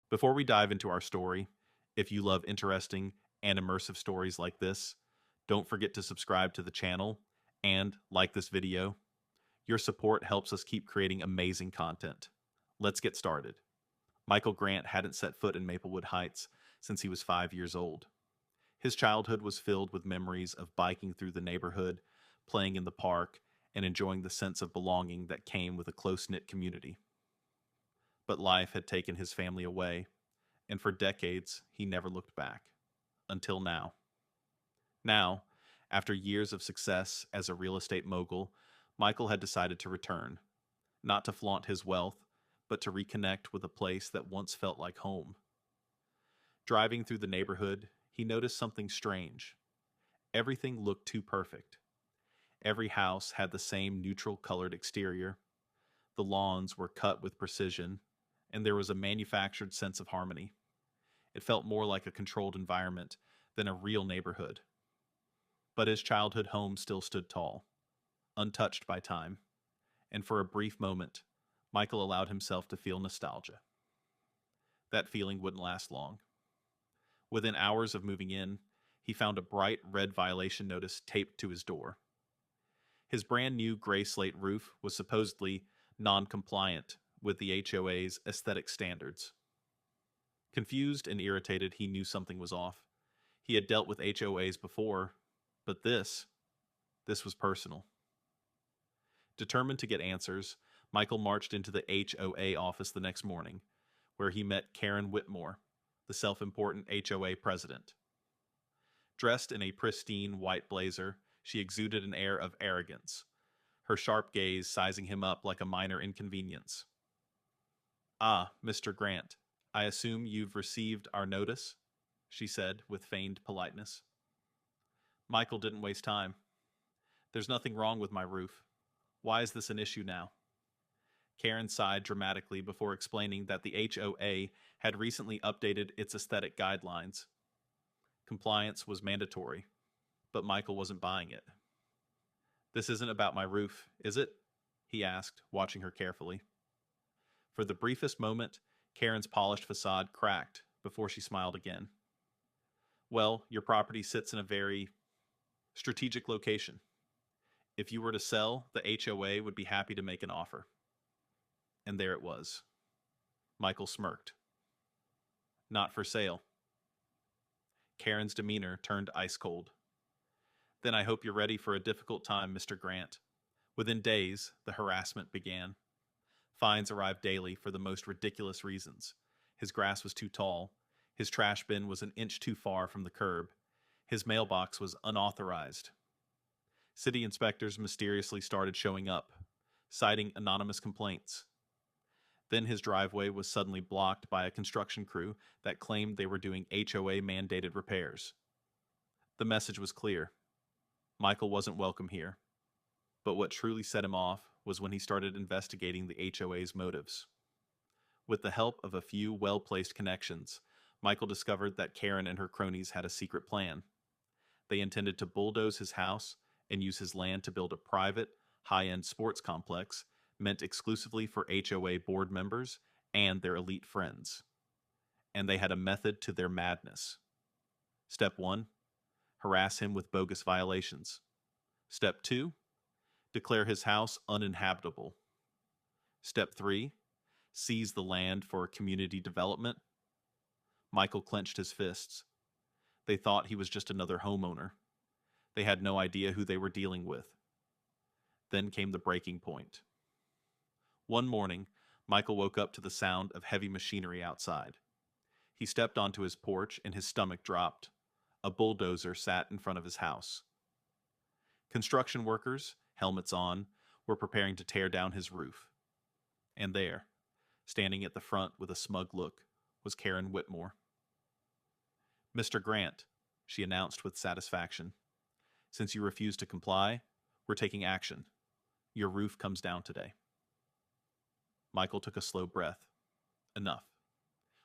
Before we dive into our story, if you love interesting and immersive stories like this, don't forget to subscribe to the channel and like this video. Your support helps us keep creating amazing content. Let's get started. Michael Grant hadn't set foot in Maplewood Heights since he was 5 years old. His childhood was filled with memories of biking through the neighborhood, playing in the park, and enjoying the sense of belonging that came with a close-knit community. But life had taken his family away, and for decades he never looked back. Until now. Now, after years of success as a real estate mogul, Michael had decided to return, not to flaunt his wealth, but to reconnect with a place that once felt like home. Driving through the neighborhood, he noticed something strange. Everything looked too perfect. Every house had the same neutral-colored exterior. The lawns were cut with precision, and there was a manufactured sense of harmony. It felt more like a controlled environment than a real neighborhood. But his childhood home still stood tall, untouched by time, and for a brief moment, Michael allowed himself to feel nostalgia. That feeling wouldn't last long. Within hours of moving in, he found a bright red violation notice taped to his door. His brand new gray slate roof was supposedly non-compliant with the HOA's aesthetic standards. Confused and irritated, he knew something was off. He had dealt with HOAs before, but this was personal. Determined to get answers, Michael marched into the HOA office the next morning, where he met Karen Whitmore, the self-important HOA president. Dressed in a pristine white blazer, she exuded an air of arrogance, her sharp gaze sizing him up like a minor inconvenience. "Ah, Mr. Grant, I assume you've received our notice," she said with feigned politeness. Michael didn't waste time. "There's nothing wrong with my roof. Why is this an issue now?" Karen sighed dramatically before explaining that the HOA had recently updated its aesthetic guidelines. Compliance was mandatory, but Michael wasn't buying it. "This isn't about my roof, is it?" he asked, watching her carefully. For the briefest moment, Karen's polished facade cracked before she smiled again. "Well, your property sits in a very strategic location. If you were to sell, the HOA would be happy to make an offer." And there it was. Michael smirked. "Not for sale." Karen's demeanor turned ice cold. "Then I hope you're ready for a difficult time, Mr. Grant." Within days, the harassment began. Fines arrived daily for the most ridiculous reasons. His grass was too tall. His trash bin was an inch too far from the curb. His mailbox was unauthorized. City inspectors mysteriously started showing up, citing anonymous complaints. Then his driveway was suddenly blocked by a construction crew that claimed they were doing HOA-mandated repairs. The message was clear. Michael wasn't welcome here. But what truly set him off was when he started investigating the HOA's motives. With the help of a few well-placed connections, Michael discovered that Karen and her cronies had a secret plan. They intended to bulldoze his house and use his land to build a private, high-end sports complex meant exclusively for HOA board members and their elite friends. And they had a method to their madness. Step 1, harass him with bogus violations. Step 2, declare his house uninhabitable. Step 3, seize the land for community development. Michael clenched his fists. They thought he was just another homeowner. They had no idea who they were dealing with. Then came the breaking point. One morning, Michael woke up to the sound of heavy machinery outside. He stepped onto his porch and his stomach dropped. A bulldozer sat in front of his house. Construction workers, helmets on, were preparing to tear down his roof. And there, standing at the front with a smug look, was Karen Whitmore. "Mr. Grant," she announced with satisfaction, "since you refuse to comply, we're taking action. Your roof comes down today." Michael took a slow breath. Enough.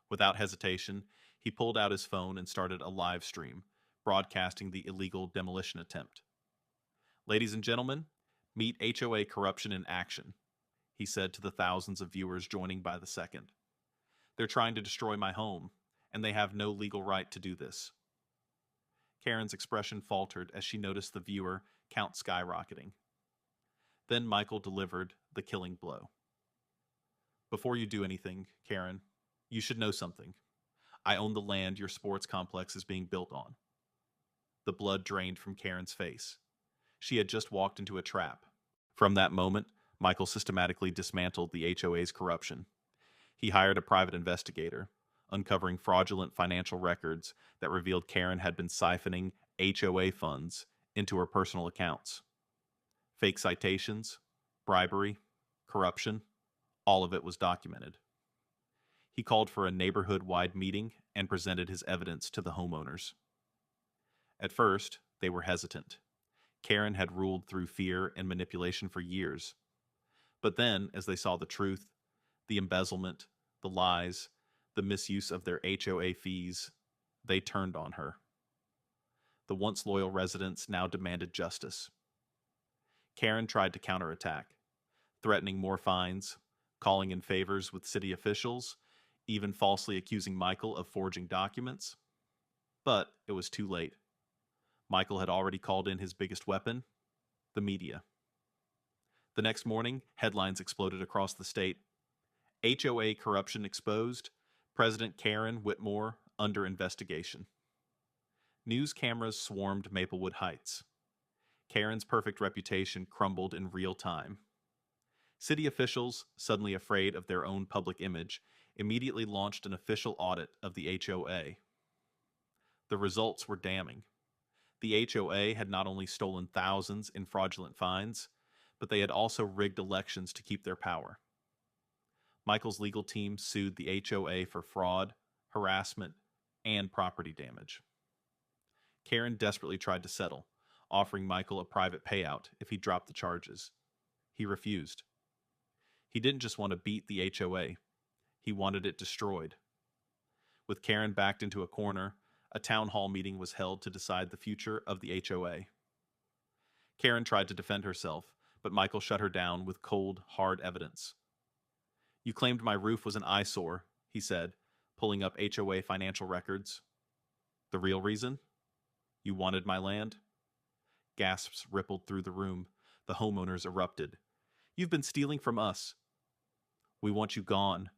Without hesitation, he pulled out his phone and started a live stream, broadcasting the illegal demolition attempt. "Ladies and gentlemen, meet HOA corruption in action," he said to the thousands of viewers joining by the second. They're trying to destroy my home, and they have no legal right to do this. Karen's expression faltered as she noticed the viewer count skyrocketing. Then Michael delivered the killing blow. Before you do anything, Karen, you should know something. I own the land your sports complex is being built on. The blood drained from Karen's face. She had just walked into a trap. From that moment, Michael systematically dismantled the HOA's corruption. He hired a private investigator, uncovering fraudulent financial records that revealed Karen had been siphoning HOA funds into her personal accounts. Fake citations, bribery, corruption, all of it was documented. He called for a neighborhood-wide meeting and presented his evidence to the homeowners. At first, they were hesitant. Karen had ruled through fear and manipulation for years. But then, as they saw the truth, the embezzlement, the lies, the misuse of their HOA fees, they turned on her. The once loyal residents now demanded justice. Karen tried to counterattack, threatening more fines, calling in favors with city officials, even falsely accusing Michael of forging documents. But it was too late. Michael had already called in his biggest weapon, the media. The next morning, headlines exploded across the state. HOA corruption exposed, President Karen Whitmore under investigation. News cameras swarmed Maplewood Heights. Karen's perfect reputation crumbled in real time. City officials, suddenly afraid of their own public image, immediately launched an official audit of the HOA. The results were damning. The HOA had not only stolen thousands in fraudulent fines, but they had also rigged elections to keep their power. Michael's legal team sued the HOA for fraud, harassment, and property damage. Karen desperately tried to settle, offering Michael a private payout if he dropped the charges. He refused. He didn't just want to beat the HOA, he wanted it destroyed. With Karen backed into a corner, a town hall meeting was held to decide the future of the HOA. Karen tried to defend herself, but Michael shut her down with cold, hard evidence. You claimed my roof was an eyesore, he said, pulling up HOA financial records. The real reason? You wanted my land? Gasps rippled through the room. The homeowners erupted. You've been stealing from us. We want you gone.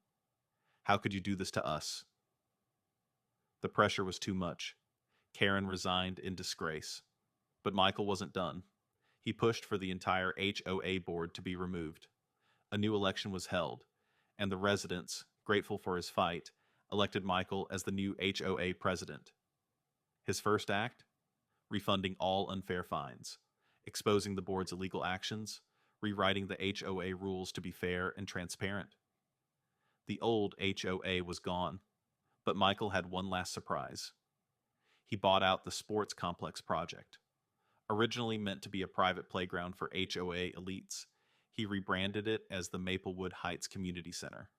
How could you do this to us? The pressure was too much. Karen resigned in disgrace. But Michael wasn't done. He pushed for the entire HOA board to be removed. A new election was held, and the residents, grateful for his fight, elected Michael as the new HOA president. His first act? Refunding all unfair fines, exposing the board's illegal actions, rewriting the HOA rules to be fair and transparent. The old HOA was gone, but Michael had one last surprise. He bought out the sports complex project. Originally meant to be a private playground for HOA elites, he rebranded it as the Maplewood Heights Community Center,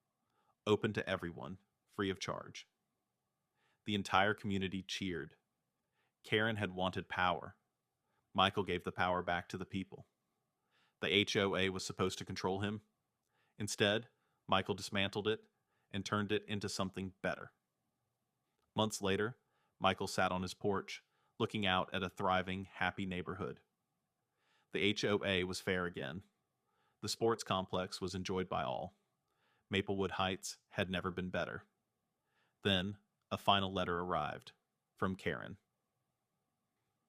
open to everyone, free of charge. The entire community cheered. Karen had wanted power. Michael gave the power back to the people. The HOA was supposed to control him. Instead, Michael dismantled it and turned it into something better. Months later, Michael sat on his porch, looking out at a thriving, happy neighborhood. The HOA was fair again. The sports complex was enjoyed by all. Maplewood Heights had never been better. Then, a final letter arrived, from Karen.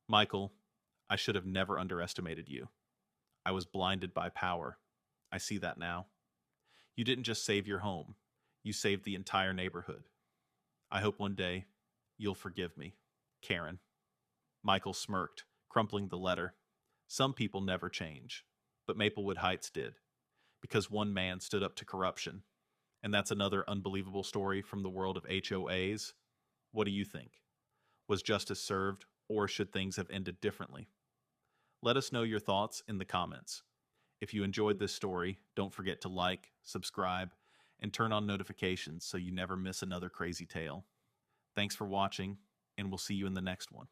Michael, I should have never underestimated you. I was blinded by power. I see that now. You didn't just save your home. You saved the entire neighborhood. I hope one day you'll forgive me. Karen. Michael smirked, crumpling the letter. Some people never change, but Maplewood Heights did, because one man stood up to corruption. And that's another unbelievable story from the world of HOAs. What do you think? Was justice served, or should things have ended differently? Let us know your thoughts in the comments. If you enjoyed this story, don't forget to like, subscribe, and turn on notifications so you never miss another crazy tale. Thanks for watching, and we'll see you in the next one.